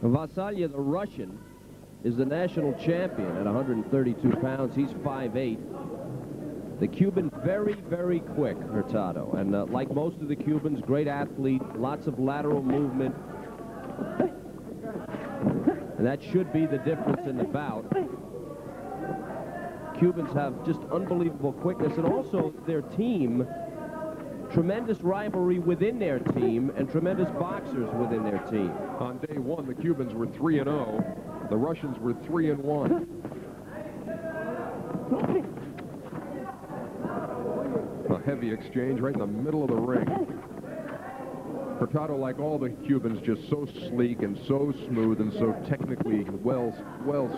Gvasalia, the Russian, is the national champion at 132 pounds. He's 5'8". The Cuban, very, very quick, Hurtado. And like most of the Cubans, great athlete, lots of lateral movement. And that should be the difference in the bout. Cubans have just unbelievable quickness, and also their team, tremendous rivalry within their team, and tremendous boxers within their team. On day one, the Cubans were 3-0. The Russians were 3-1. A heavy exchange right in the middle of the ring. Hurtado, like all the Cubans, just so sleek and so smooth and so technically well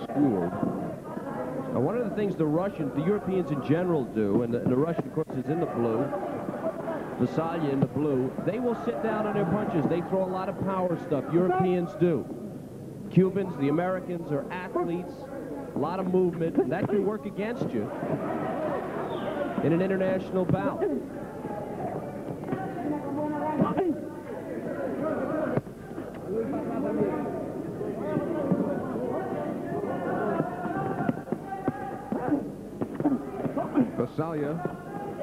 schooled. Now, one of the things the Russians, the Europeans in general do, and the Russian, of course, is in the blue, Gvasalia in the blue, they will sit down on their punches. They throw a lot of power stuff. Europeans do. Cubans, the Americans, are athletes, a lot of movement, and that can work against you in an international bout. Gvasalia,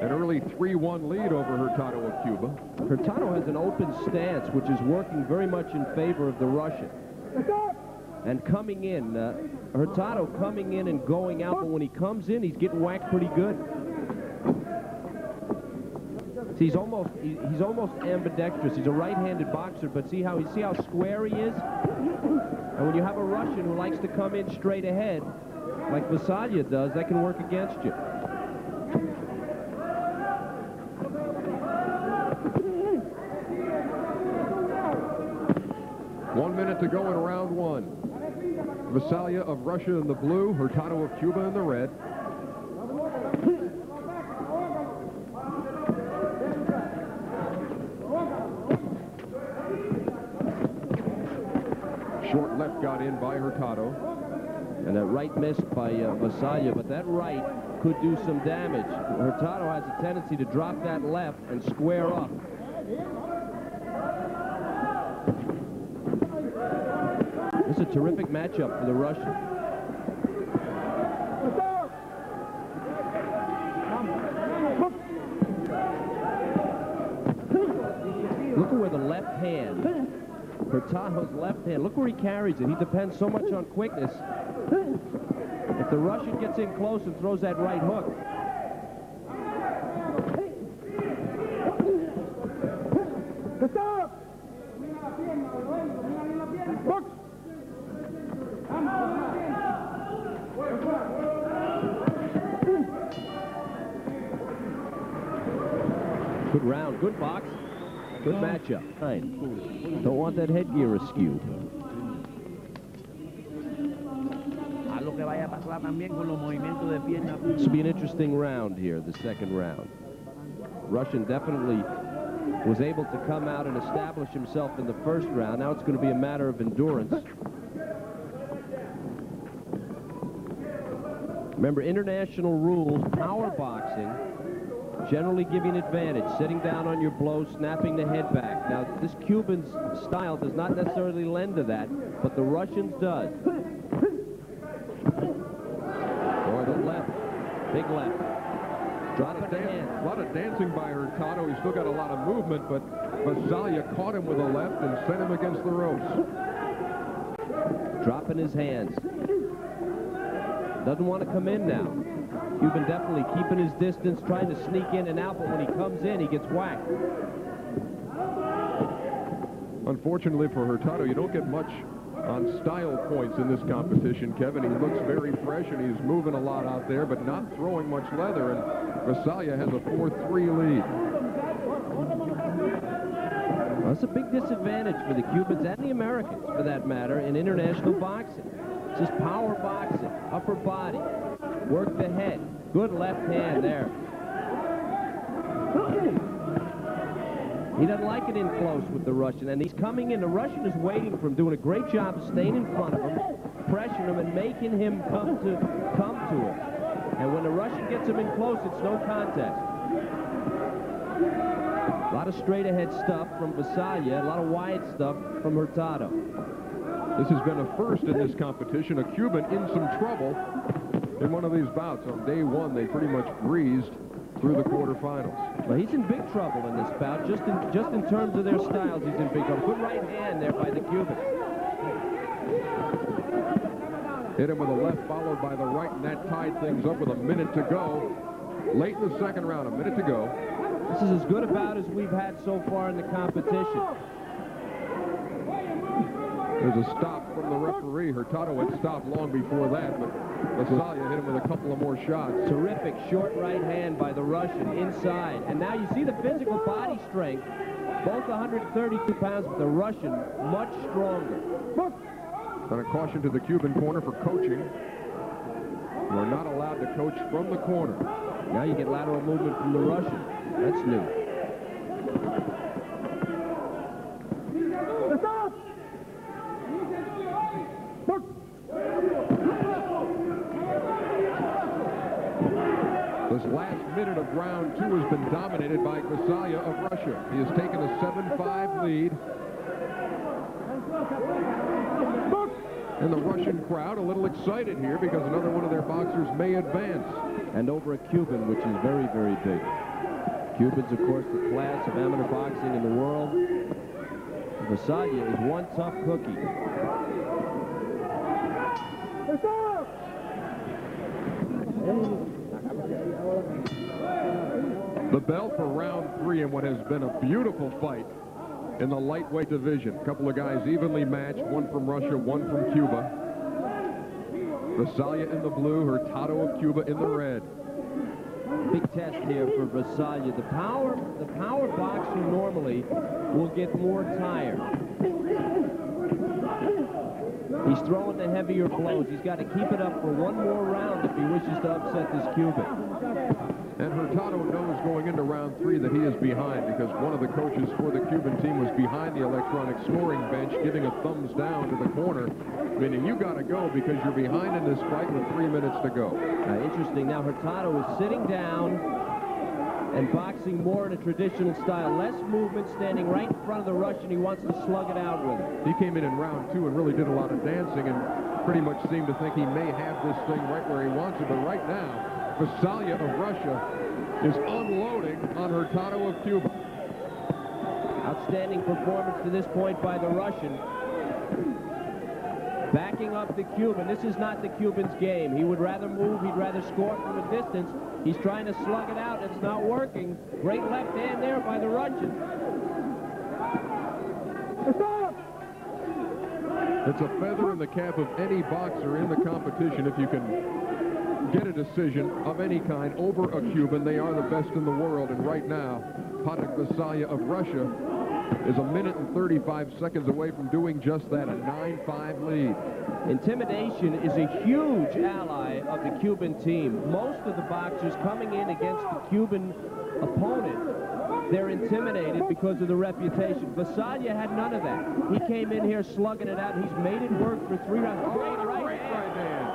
an early 3-1 lead over Hurtado of Cuba. Hurtado has an open stance, which is working very much in favor of the Russian. And coming in, Hurtado coming in and going out, but when he comes in, he's getting whacked pretty good. See, he's almost ambidextrous. He's a right-handed boxer, but see how square he is? And when you have a Russian who likes to come in straight ahead, like Gvasalia does, that can work against you. One minute to go in round one. Gvasalia of Russia in the blue, Hurtado of Cuba in the red. Short left got in by Hurtado. And that right missed by Gvasalia, but that right could do some damage. Hurtado has a tendency to drop that left and square up. This is a terrific matchup for the Russian. Look at where the left hand, Hurtado's left hand, look where he carries it. He depends so much on quickness. If the Russian gets in close and throws that right hook, good round, good box, good matchup. Don't want that headgear askew. This will be an interesting round here, the second round. Russian definitely was able to come out and establish himself in the first round. Now it's going to be a matter of endurance. Remember, international rules, power boxing, generally give you an advantage, sitting down on your blow, snapping the head back. Now, this Cuban's style does not necessarily lend to that, but the Russians does. Or the left, big left. Drop the hand. A lot of dancing by Hurtado. He's still got a lot of movement, but Gvasalia caught him with a left and sent him against the ropes. Dropping his hands. Doesn't want to come in now. Cuban definitely keeping his distance, trying to sneak in and out, but when he comes in, he gets whacked. Unfortunately for Hurtado, you don't get much on style points in this competition, Kevin. He looks very fresh, and he's moving a lot out there, but not throwing much leather, and Gvasalia has a 4-3 lead. Well, that's a big disadvantage for the Cubans and the Americans, for that matter, in international boxing. It's just power boxing, upper body, work the head. Good left hand there. He doesn't like it in close with the Russian, and he's coming in. The Russian is waiting for him, doing a great job of staying in front of him, pressuring him, and making him come to it. And when the Russian gets him in close, it's no contest. A lot of straight-ahead stuff from Gvasalia, a lot of wide stuff from Hurtado. This has been a first in this competition. A Cuban in some trouble in one of these bouts. On day one, they pretty much breezed through the quarterfinals. Well, he's in big trouble in this bout. Just in terms of their styles, he's in big trouble. Good right hand there by the Cuban. Hit him with a left, followed by the right, and that tied things up with a minute to go. Late in the second round, a minute to go. This is as good a bout as we've had so far in the competition. There's a stop from the referee. Hurtado had stopped long before that, but Gvasalia hit him with a couple of more shots. Terrific short right hand by the Russian inside. And now you see the physical body strength. Both 132 pounds, but the Russian much stronger. And a caution to the Cuban corner for coaching. You are not allowed to coach from the corner. Now you get lateral movement from the Russian. That's new. This last minute of round two has been dominated by Gvasalia of Russia. He has taken a 7-5 lead. And the Russian crowd a little excited here because another one of their boxers may advance. And over a Cuban, which is very, very big. Cubans, of course, the class of amateur boxing in the world. Gvasalia is one tough cookie. The bell for round three in what has been a beautiful fight in the lightweight division. A couple of guys evenly matched, one from Russia, one from Cuba. Gvasalia in the blue, Hurtado of Cuba in the red. Big test here for Gvasalia. The power boxer normally will get more tired. He's throwing the heavier blows. He's got to keep it up for one more round if he wishes to upset this Cuban. And Hurtado knows going into round three that he is behind because one of the coaches for the Cuban team was behind the electronic scoring bench giving a thumbs down to the corner, meaning you got to go because you're behind in this fight with 3 minutes to go. Interesting. Now Hurtado is sitting down and boxing more in a traditional style. Less movement, standing right in front of the Russian. He wants to slug it out with him. He came in round two and really did a lot of dancing and pretty much seemed to think he may have this thing right where he wants it, but right now, Gvasalia of Russia is unloading on Hurtado of Cuba. Outstanding performance to this point by the Russian. Backing up the Cuban. This is not the Cuban's game. He would rather move. He'd rather score from a distance. He's trying to slug it out. It's not working. Great left hand there by the Russian. It's a feather in the cap of any boxer in the competition if you can get a decision of any kind over a Cuban. They are the best in the world, and right now, Paata Gvasaliya of Russia is a minute and 35 seconds away from doing just that, a 9-5 lead. Intimidation is a huge ally of the Cuban team. Most of the boxers coming in against the Cuban opponent, they're intimidated because of the reputation. Gvasalia had none of that. He came in here slugging it out. He's made it work for 3 rounds. Great right hand.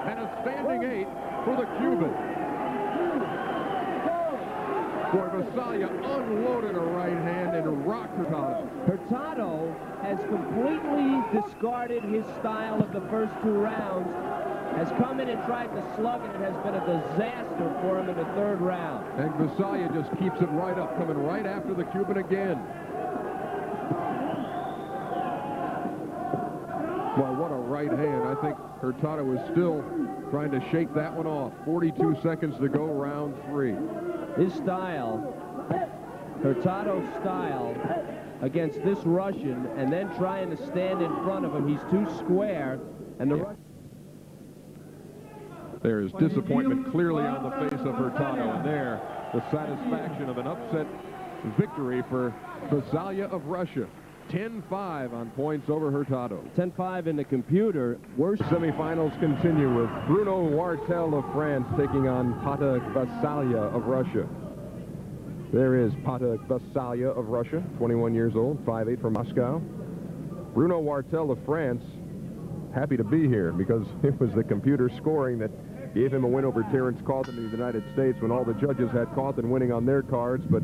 And a standing 8 for the Cuban. Boy, Gvasalia unloaded a right hand and rocked Hurtado. Hurtado has completely discarded his style of the first 2 rounds, has come in and tried to slug it. It has been a disaster for him in the 3rd round. And Gvasalia just keeps it right up, coming right after the Cuban again. Boy, what a right hand. I think Hurtado is still trying to shake that one off. 42 seconds to go, round 3. His style, Hurtado's style, against this Russian, and then trying to stand in front of him. He's too square, and the Russian... There is disappointment clearly on the face of Hurtado, and there, the satisfaction of an upset victory for Gvasalia of Russia. 10-5 on points over Hurtado. 10-5 in the computer. Worst semifinals continue with Bruno Wartelle of France taking on Paata Gvasaliya of Russia. There is Paata Gvasaliya of Russia, 21 years old, 5'8" from Moscow. Bruno Wartelle of France, happy to be here because it was the computer scoring that gave him a win over Terrence Cawthon in the United States when all the judges had Cawthon winning on their cards, but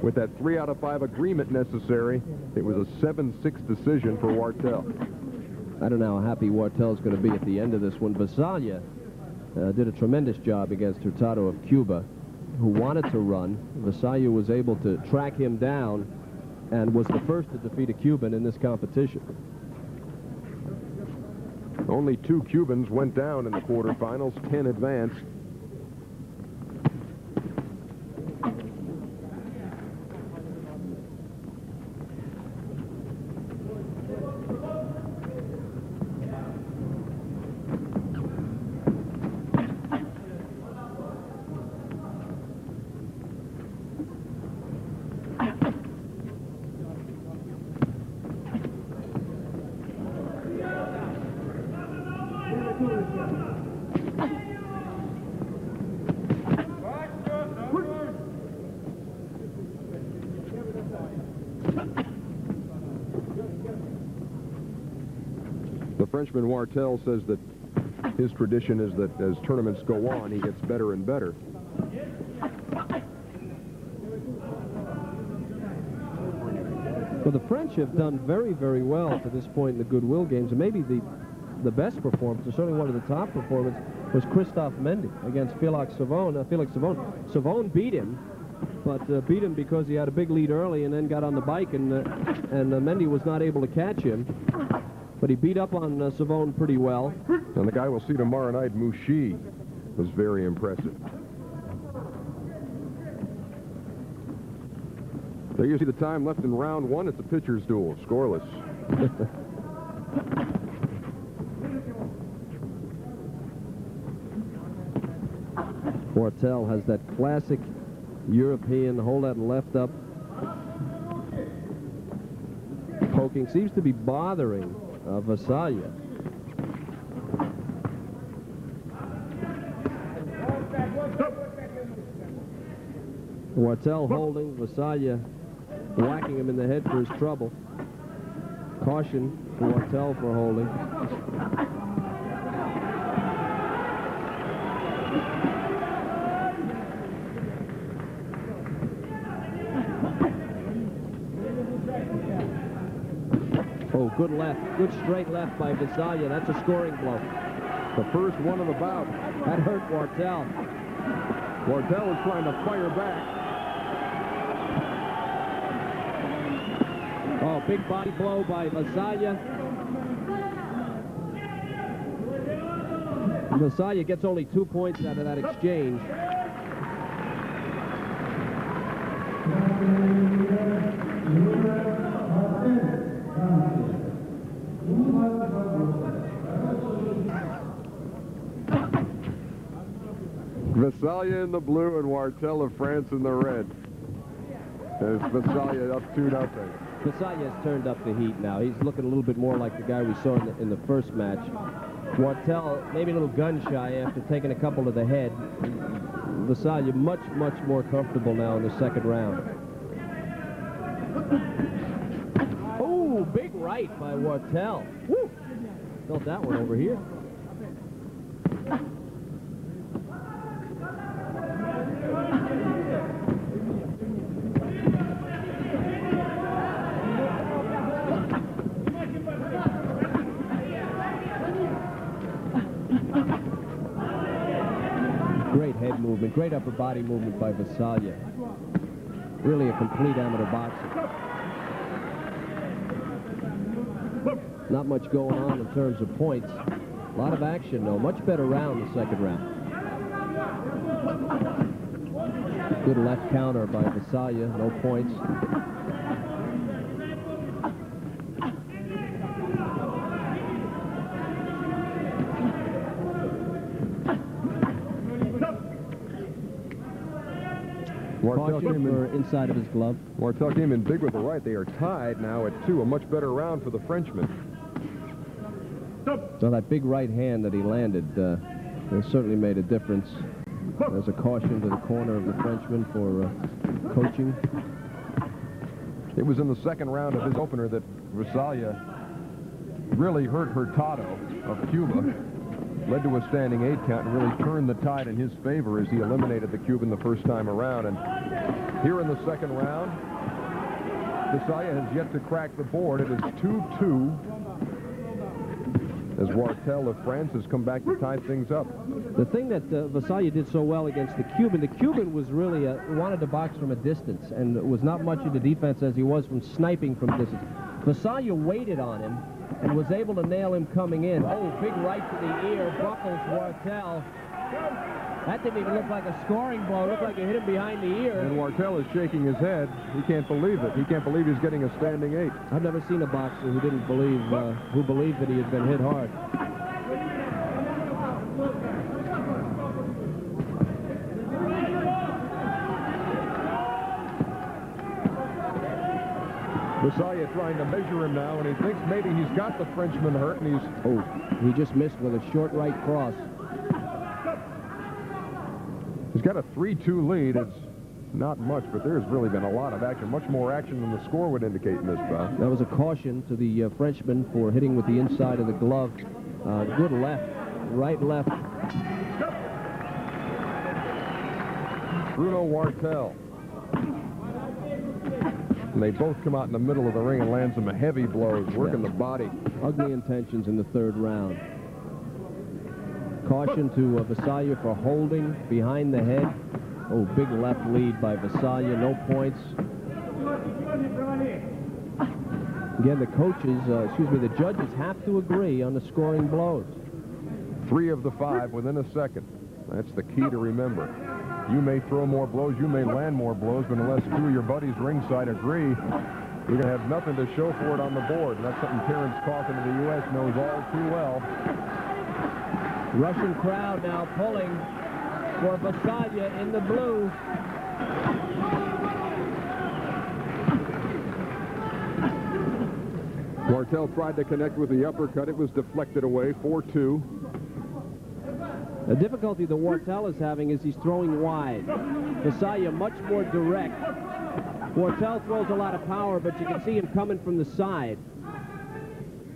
With that 3 out of 5 agreement necessary, it was a 7-6 decision for Wartelle. I don't know how happy Wartelle's going to be at the end of this one. Gvasalia did a tremendous job against Hurtado of Cuba, who wanted to run. Gvasalia was able to track him down and was the first to defeat a Cuban in this competition. Only 2 Cubans went down in the quarterfinals, 10 advanced. The Frenchman Wartelle says that his tradition is that as tournaments go on, he gets better and better. Well, the French have done very, very well to this point in the Goodwill games, and maybe the best performance, or certainly one of the top performances, was Christophe Mendy against Felix Savon. Savon beat him, but beat him because he had a big lead early and then got on the bike, and Mendy was not able to catch him. But he beat up on Savon pretty well. And the guy we'll see tomorrow night, Mouchy, was very impressive. There you see the time left in round 1. It's a pitcher's duel, scoreless. Wartelle has that classic European, hold that left up. Poking seems to be bothering Gvasalia. Wartelle holding, Gvasalia whacking him in the head for his trouble. Caution for Wartelle for holding. Oh, good left, good straight left by Gvasalia. That's a scoring blow. The first one of the bout. That hurt Wartelle. Wartelle is trying to fire back. Oh, big body blow by Gvasalia. Gvasalia gets only 2 points out of that exchange. Gvasalia in the blue and Wartelle of France in the red. There's Gvasalia up 2-0. Gvasalia has turned up the heat now. He's looking a little bit more like the guy we saw in the first match. Wartelle maybe a little gun-shy after taking a couple to the head. Gvasalia much, much more comfortable now in the second round. Oh, big right by Wartelle. Woo! Felt that one over here. Great head movement, great upper body movement by Gvasalia. Really a complete amateur boxer. Not much going on in terms of points. A lot of action, though. Much better round the second round. Good left counter by Gvasalia, no points. Caution for inside of his glove. Wartelle came in big with the right. They are tied now at 2. A much better round for the Frenchman. So that big right hand that he landed certainly made a difference. There's a caution to the corner of the Frenchman for coaching. It was in the second round of his opener that Gvasalia really hurt Hurtado of Cuba. Led to a standing 8 count and really turned the tide in his favor as he eliminated the Cuban the first time around. And Here in the second round, Gvasalia has yet to crack the board. It is 2-2 as Wartelle of France has come back to tie things up. The thing that Gvasalia did so well against the Cuban was really wanted to box from a distance and was not much into defense as he was from sniping from distance. Gvasalia waited on him and was able to nail him coming in. Oh, big right to the ear, buckles Wartelle. That didn't even look like a scoring blow. It looked like it hit him behind the ear. And Wartelle is shaking his head. He can't believe it. He can't believe he's getting a standing 8. I've never seen a boxer who didn't believe, who believed that he had been hit hard. Gvasalia trying to measure him now, and he thinks maybe he's got the Frenchman hurt, and he just missed with a short right cross. He's got a 3-2 lead. It's not much, but there's really been a lot of action, much more action than the score would indicate in this bout. That was a caution to the Frenchman for hitting with the inside of the glove. Good left, right left. Bruno Wartelle. And they both come out in the middle of the ring and land some heavy blows, working the body. Ugly intentions in the third round. Caution to Gvasalia for holding behind the head. Oh, big left lead by Gvasalia, no points. Again, the coaches, the judges have to agree on the scoring blows. 3 of the 5 within a second. That's the key to remember. You may throw more blows, you may land more blows, but unless 2 of your buddies ringside agree, you're going to have nothing to show for it on the board. And that's something Terrence Coffin of the U.S. knows all too well. Russian crowd now pulling for Gvasalia in the blue. Wartelle tried to connect with the uppercut. It was deflected away, 4-2. The difficulty that Wartelle is having is he's throwing wide. Gvasalia much more direct. Wartelle throws a lot of power, but you can see him coming from the side.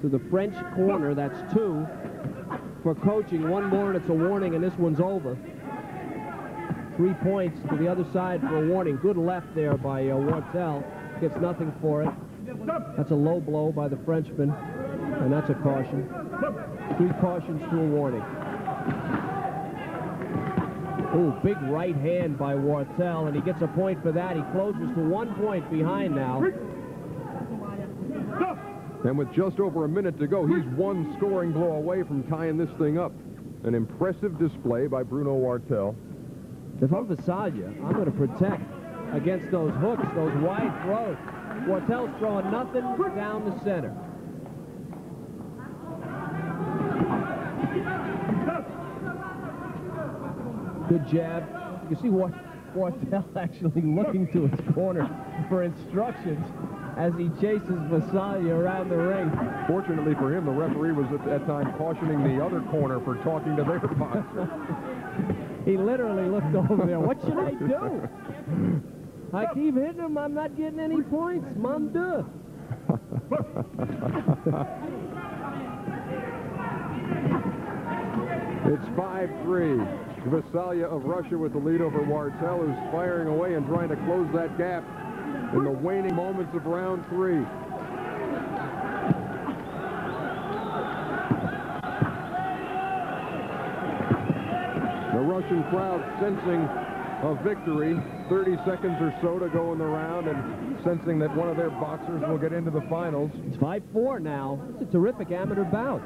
To the French corner, that's 2. For coaching, 1 more and it's a warning, and this one's over. 3 points to the other side for a warning. Good left there by Wartelle. Gets nothing for it. That's a low blow by the Frenchman, and that's a caution. 3 cautions to a warning. Ooh, big right hand by Wartelle, and he gets a point for that. He closes to 1 point behind now. And with just over a minute to go, he's 1 scoring blow away from tying this thing up. An impressive display by Bruno Wartelle. If I'm Gvasalia, I'm going to protect against those hooks, those wide throws. Wartelle's throwing nothing down the center. Good jab. You can see Wartelle actually looking to his corner for instructions as he chases Gvasalia around the ring. Fortunately for him, the referee was at that time cautioning the other corner for talking to their boxer. He literally looked over there. What should I do? I keep hitting him. I'm not getting any points. Mon Dieu. It's 5-3. Gvasalia of Russia with the lead over Wartelle, who's firing away and trying to close that gap in the waning moments of round 3. The Russian crowd sensing a victory. 30 seconds or so to go in the round, and sensing that one of their boxers will get into the finals. It's 5-4 now. It's a terrific amateur bout.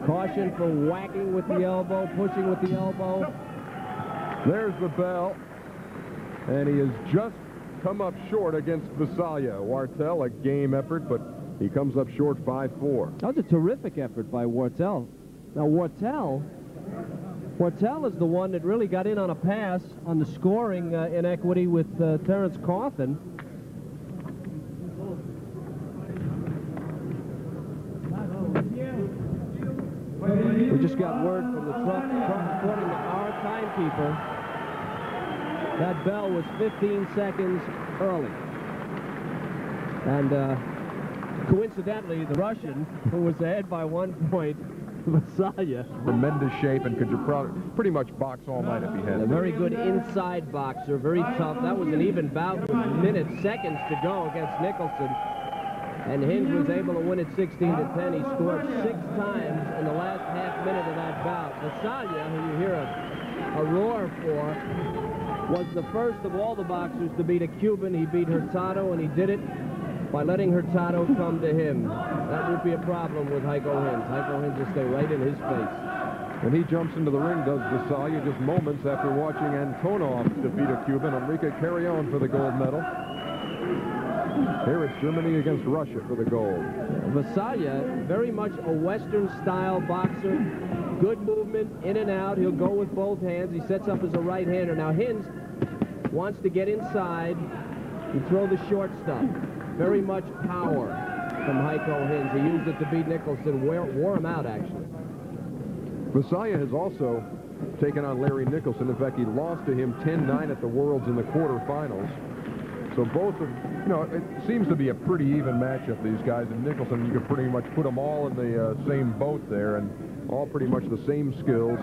Caution for whacking with the elbow, pushing with the elbow. There's the bell. And he has just come up short against Gvasalia. Wartelle, a game effort, but he comes up short 5-4. That was a terrific effort by Wartelle. Now, Wartelle is the one that really got in on a pass on the scoring inequity with Terrence Coffin. We just got word from the Trump reporting to our timekeeper. That bell was 15 seconds early. And coincidentally, the Russian, who was ahead by 1 point, Gvasalia. Tremendous shape and could pretty much box all night if he had A to. very good inside boxer, very tough. That was an even bout with seconds to go against Nicholson. And Hinz was able to win it 16-10. He scored 6 times in the last half minute of that bout. Gvasalia, who you hear a roar for, was the first of all the boxers to beat a Cuban. He beat Hurtado, and he did it by letting Hurtado come to him. That won't be a problem with Heiko Hinz. Heiko Hinz will stay right in his face. When he jumps into the ring, does Gvasalia, just moments after watching Antonov defeat a Cuban. Enrique Carrion for the gold medal. Here it's Germany against Russia for the gold. Gvasalia, very much a Western-style boxer. Good movement, in and out. He'll go with both hands. He sets up as a right-hander. Now, Hinz wants to get inside and throw the short stuff. Very much power from Heiko Hinz. He used it to beat Nicholson, wore him out, actually. Gvasalia has also taken on Larry Nicholson. In fact, he lost to him 10-9 at the Worlds in the quarterfinals. So both of, it seems to be a pretty even matchup, these guys. And Nicholson, you could pretty much put them all in the same boat there, and all pretty much the same skills.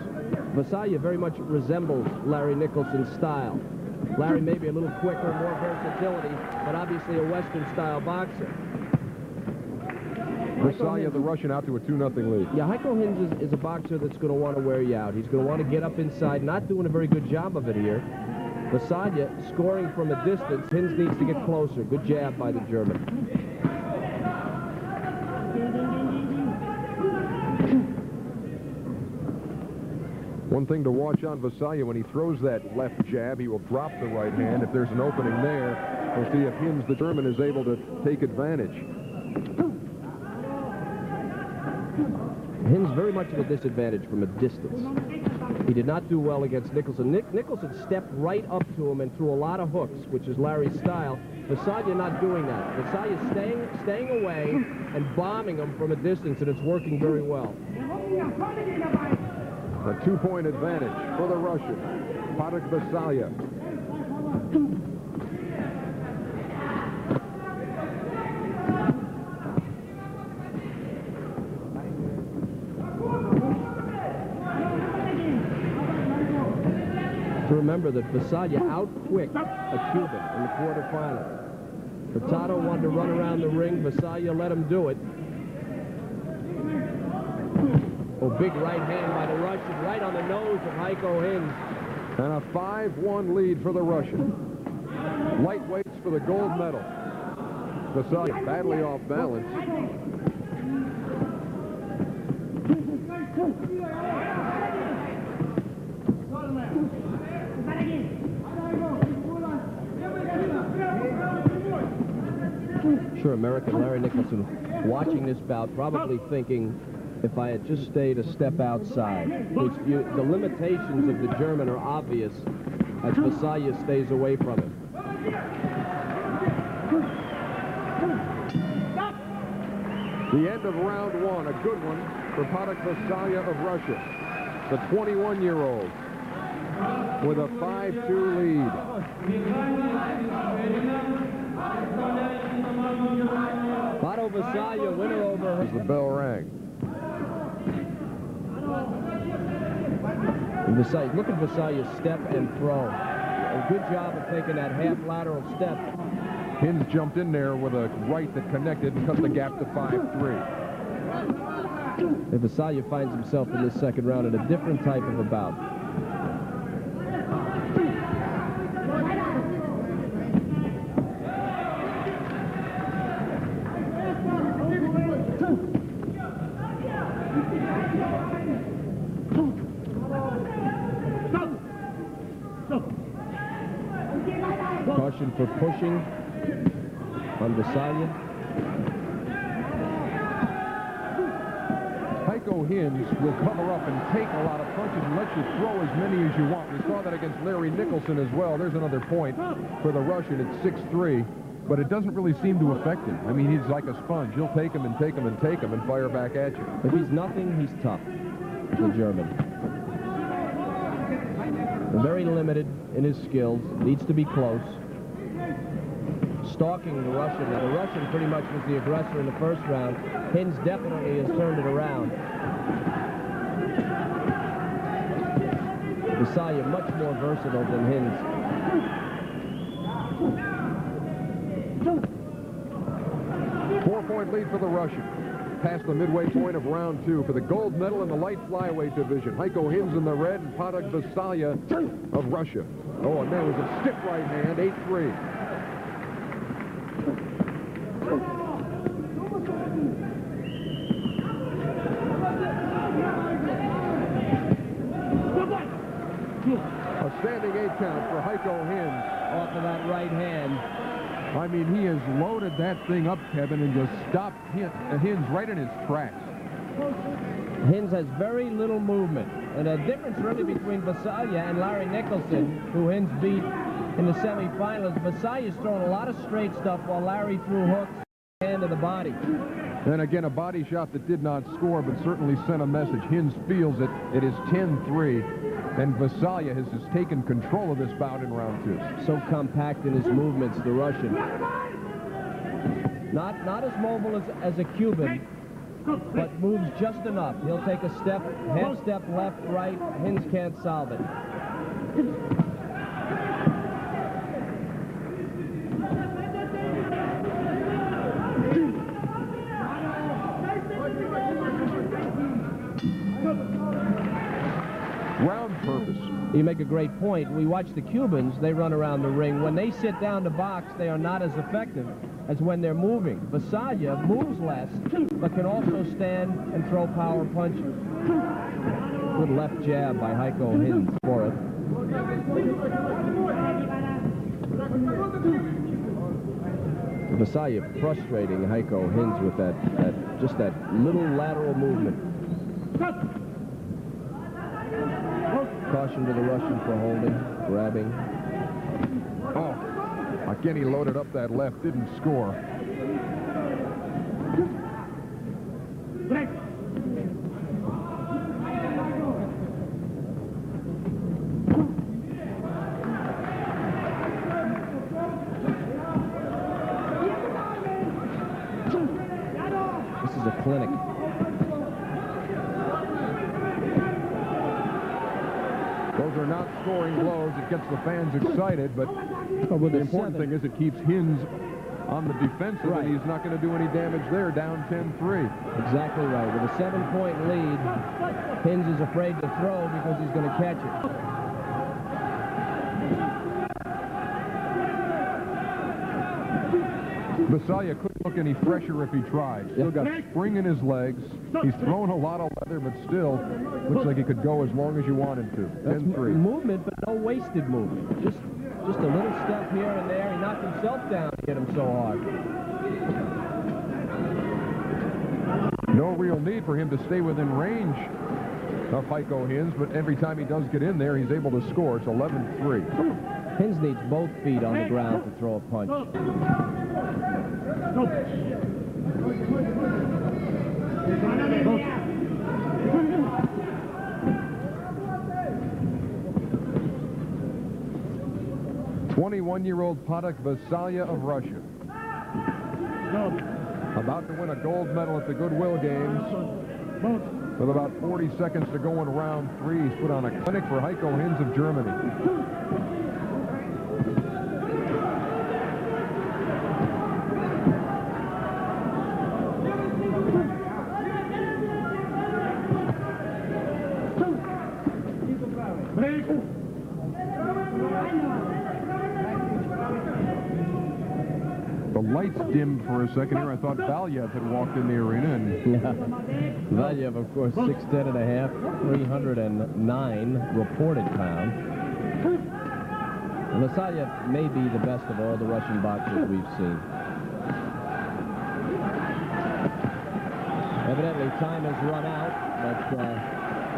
Gvasalia very much resembles Larry Nicholson's style. Larry may be a little quicker, more versatility, but obviously a Western-style boxer. Gvasalia, the Russian, out to a 2-0 lead. Yeah, Heiko Hinz is a boxer that's going to want to wear you out. He's going to want to get up inside, not doing a very good job of it here. Gvasalia scoring from a distance. Hinz needs to get closer. Good jab by the German. One thing to watch on Gvasalia, when he throws that left jab, he will drop the right hand. If there's an opening there, we'll see if Hinz, the German, is able to take advantage. Hinz very much at a disadvantage from a distance. He did not do well against Nicholson. Nicholson stepped right up to him and threw a lot of hooks, which is Larry's style. Gvasalia not doing that. Gvasalia staying away and bombing him from a distance, and it's working very well. A 2-point advantage for the Russian, Paata Gvasaliya. To remember that Gvasalia out-quicked a Cuban in the quarterfinals. Hurtado wanted to run around the ring. Gvasalia let him do it. Oh, big right hand by the Russian, right on the nose of Heiko Hinz. And a 5-1 lead for the Russian. Lightweights for the gold medal. Gvasalia badly off balance. Sure, American Larry Nicholson watching this bout, probably thinking, if I had just stayed a step outside. The limitations of the German are obvious as Gvasalia stays away from him. The end of round 1, a good one for Paata Gvasaliya of Russia. The 21-year-old with a 5-2 lead. Paata Gvasaliya, winner over... As the bell rang. Look at Gvasalia's step and throw. A good job of taking that half lateral step. Hinz jumped in there with a right that connected and cut the gap to 5-3. If Gvasalia finds himself in this second round in a different type of a bout. Caution for pushing on Gvasalia. Heiko Hinz will cover up and take a lot of punches and let you throw as many as you want. We saw that against Larry Nicholson as well. There's another point for the Russian at 6-3, but it doesn't really seem to affect him. I mean, he's like a sponge. He'll take him and take him and take him and fire back at you. If he's nothing, he's tough, the German. Very limited in his skills, needs to be close. Stalking the Russian. Now, the Russian pretty much was the aggressor in the first round. Hinz definitely has turned it around. Gvasalia much more versatile than Hinz. Four-point lead for the Russian. Past the midway point of round two for the gold medal in the light flyweight division. Heiko Hinz in the red and Paata Gvasaliia of Russia. Oh, and there was a stiff right hand, 8-3. A standing 8 count for Heiko Hinz. Off of that right hand. I mean, he has loaded that thing up, Kevin, and just stopped Hinz right in his tracks. Hinz has very little movement. And a difference really between Gvasalia and Larry Nicholson, who Hinz beat in the semifinals. Gvasalia's throwing a lot of straight stuff while Larry threw hooks hand to the body. And again, a body shot that did not score, but certainly sent a message. Hinz feels it. It is 10-3. And Gvasalia has just taken control of this bout in round two. So compact in his movements, the Russian. Not as mobile as a Cuban, but moves just enough. He'll take a step, half step left, right. Hinz can't solve it. Round purpose. You make a great point. We watch the Cubans, they run around the ring. When they sit down to box, they are not as effective as when they're moving. Gvasalia moves less, but can also stand and throw power punches. Good left jab by Heiko Hinz for it. Gvasalia frustrating Heiko Hinz with just that little lateral movement. Caution to the Russian for holding, grabbing. Oh, again, he loaded up that left, didn't score. This is a clinic. Those are not scoring blows. It gets the fans excited, but with the important thing is it keeps Hinz on the defensive, right. And he's not going to do any damage there, down 10-3. Exactly right. With a 7-point lead, Hinz is afraid to throw because he's going to catch it. Gvasalia couldn't look any fresher if he tried. Still got spring in his legs. He's thrown a lot of leather, but still looks like he could go as long as you want him to. 10-3. Movement, but no wasted movement. Just a little step here and there. He knocked himself down to hit him so hard. No real need for him to stay within range of Heiko Hinz, but every time he does get in there, he's able to score. It's 11-3. Hinz needs both feet on the ground to throw a punch. "21-year-old Paata Gvasaliia of Russia, about to win a gold medal at the Goodwill Games. With about 40 seconds to go in round three, he's put on a clinic for Heiko Hinz of Germany. The lights dimmed for a second here. I thought Valiev had walked in the arena. And Valiev, of course, 6'10 and a half, 309 reported pounds. Gvasalia may be the best of all the Russian boxers we've seen. Evidently, time has run out, but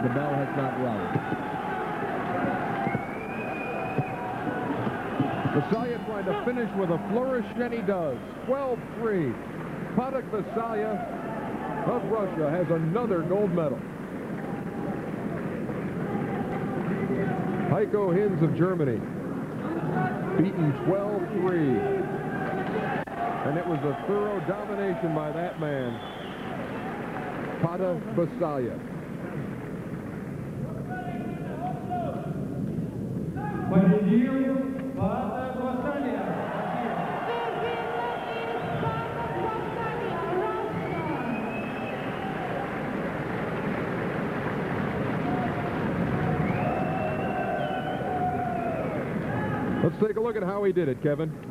the bell has not rung. Gvasalia trying to finish with a flourish, and he does. 12-3. Paata Gvasaliia of Russia has another gold medal. Heiko Hinz of Germany beaten 12-3. And it was a thorough domination by that man, Paata Gvasaliia. Победил Паата Гвасалия. Let's take a look at how he did it, Kevin.